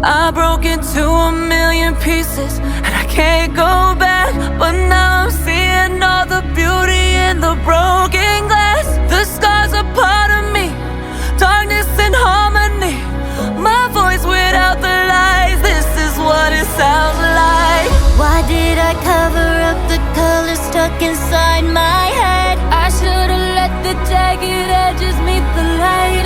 I broke into a million pieces and I can't go back. But now I'm seeing all the beauty in the broken glass. The scars are part of me, darkness and harmony. My voice without the lies, this is what it sounds like. Why did I cover up the colors stuck inside my head? I should've let the jagged edges meet the light.